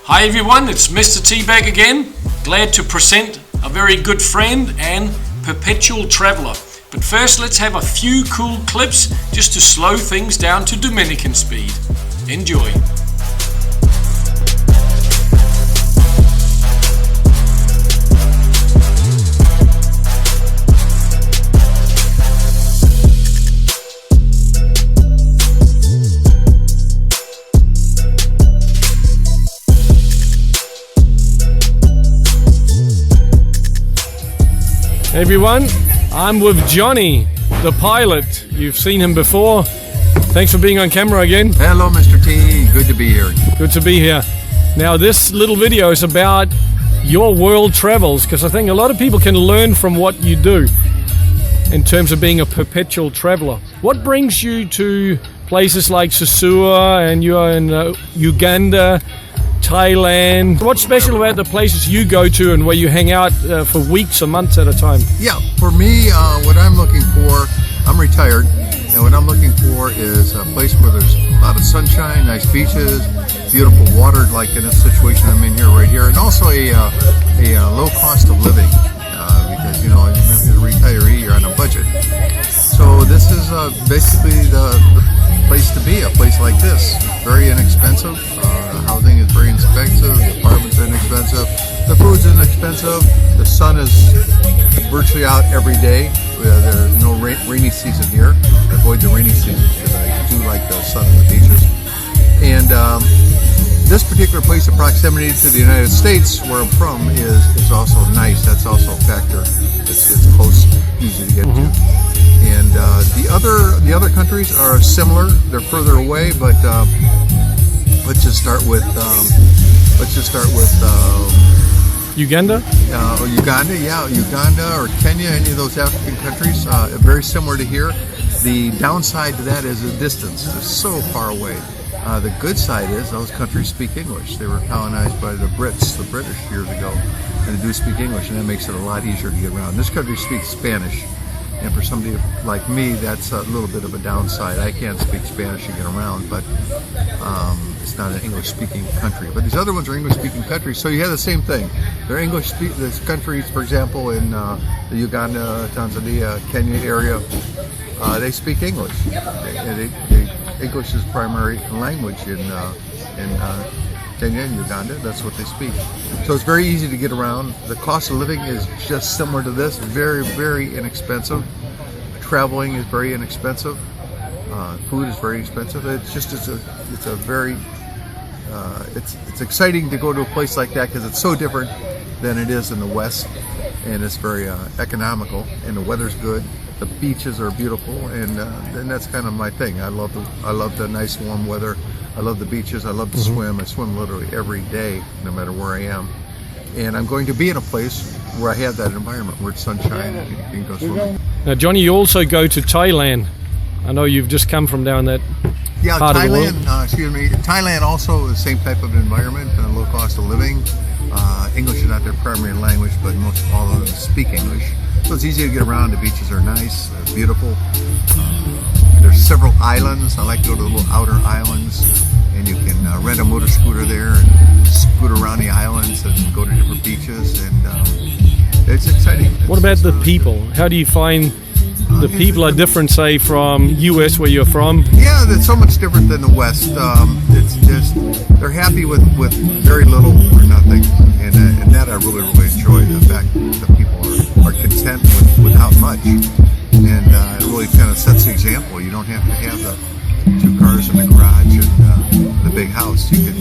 Hi everyone, it's Mr.T back again. Glad to present a very good friend and Perpetual Traveler. But first let's have a few cool clips just to slow things down to Dominican speed. Enjoy. Hey everyone, I'm with Johnny, the pilot. You've seen him before. Thanks for being on camera again. Hello, Mr. T. Good to be here. Good to be here. Now, this little video is about your world travels, because I think a lot of people can learn from what you do in terms of being a perpetual traveler. What brings you to places like Sosua, and you're in Uganda, Thailand? What's special about the places you go to and where you hang out for weeks or months at a time? Yeah, for me, what I'm looking for, I'm retired, and what I'm looking for is a place where there's a lot of sunshine, nice beaches, beautiful water, like in this situation I'm in here, right here, and also a low cost of living, because, you know, as a retiree, you're on a budget. So this is basically the place to be, a place like this. It's very inexpensive. Housing is very inexpensive, the apartment's inexpensive, the food's inexpensive, the sun is virtually out every day. There's no rainy season here. I avoid the rainy season because I do like the sun and the beaches. And this particular place, the proximity to the United States, where I'm from, is also nice. That's also a factor. It's close, easy to get to. And the other countries are similar. They're further away, but let's just start with Uganda? Uganda or Kenya, any of those African countries, very similar to here. The downside to that is the distance. They're so far away. The good side is those countries speak English. They were colonized by the Brits, the British, years ago, and they do speak English, and that makes it a lot easier to get around. This country speaks Spanish, and for somebody like me, that's a little bit of a dounside. I can't speak Spanish to get around, but it's not an English-speaking country. But these other ones are English-speaking countries, so you have the same thing. They're English-speaking countries, for example, in the Uganda, Tanzania, Kenya area. They speak English. English is primary language in Kenya and Uganda. That's what they speak. So it's very easy to get around. The cost of living is just similar to this. Very, very inexpensive. Traveling is very inexpensive. Food is very expensive. It's exciting to go to a place like that because it's so different than it is in the West, and it's very economical, and the weather's good. The beaches are beautiful, and that's kind of my thing. I love the nice warm weather. I love the beaches. I love to swim. I swim literally every day, no matter where I am. And I'm going to be in a place where I have that environment, where it's sunshine and you can go swimming. Now, Johnny, you also go to Thailand. I know you've just come from down that part Thailand, of the world. Thailand also the same type of environment, low cost of living. English is not their primary language, but most all of them speak English. So it's easy to get around. The beaches are nice, beautiful. There's several islands. I like to go to the little outer islands, and you can rent a motor scooter there and scoot around the islands and go to different beaches, and it's exciting. What about the people? How do you find the people are different, say, from US, where you're from? Yeah, it's so much different than the West. It's just, they're happy with very little or nothing, and that I really enjoy. The fact that people are content without much, and it really kind of sets the example. You don't have to have the 2 cars in the garage and the big house. You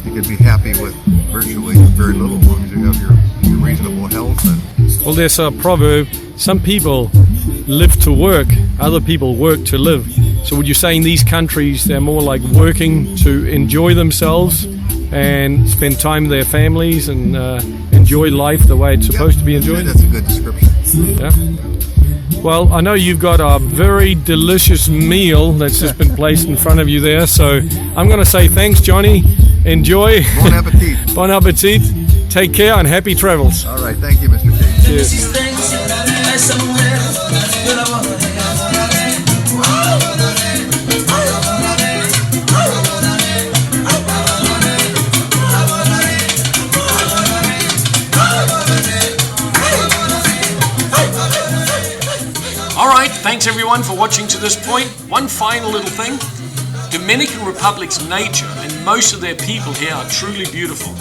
can be happy with virtually very little, as long as you have your reasonable health. Well, there's a proverb: some people live to work, other people work to live. So would you say in these countries they're more like working to enjoy themselves and spend time with their families and enjoy life the way it's supposed to be enjoyed? Yeah, that's a good description. Yeah. Well, I know you've got a very delicious meal that's just been placed in front of you there, so I'm going to say thanks, Johnny. Enjoy. Bon appetit. Bon appetit. Take care and happy travels. All right. Thank you, Mr. T. Cheers. Thanks everyone for watching to this point. One final little thing. Dominican Republic's nature and most of their people here are truly beautiful.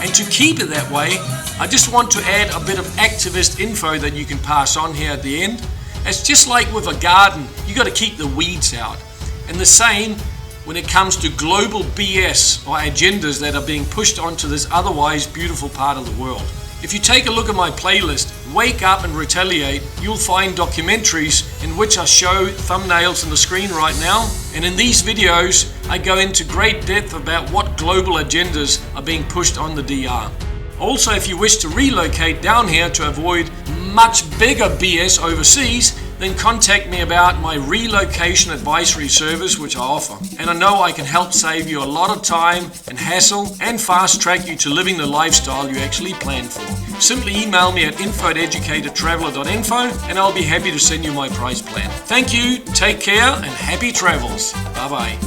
And to keep it that way, I just want to add a bit of activist info that you can pass on here at the end. It's just like with a garden, you got to keep the weeds out. And the same when it comes to global BS or agendas that are being pushed onto this otherwise beautiful part of the world. If you take a look at my playlist, Wake Up and Retaliate, you'll find documentaries in which I show thumbnails on the screen right now. And in these videos, I go into great depth about what global agendas are being pushed on the DR. Also, if you wish to relocate down here to avoid much bigger BS overseas, then contact me about my relocation advisory service which I offer. And I know I can help save you a lot of time and hassle and fast track you to living the lifestyle you actually planned for. Simply email me at info@educatedtraveler.info and I'll be happy to send you my price plan. Thank you, take care and happy travels. Bye bye.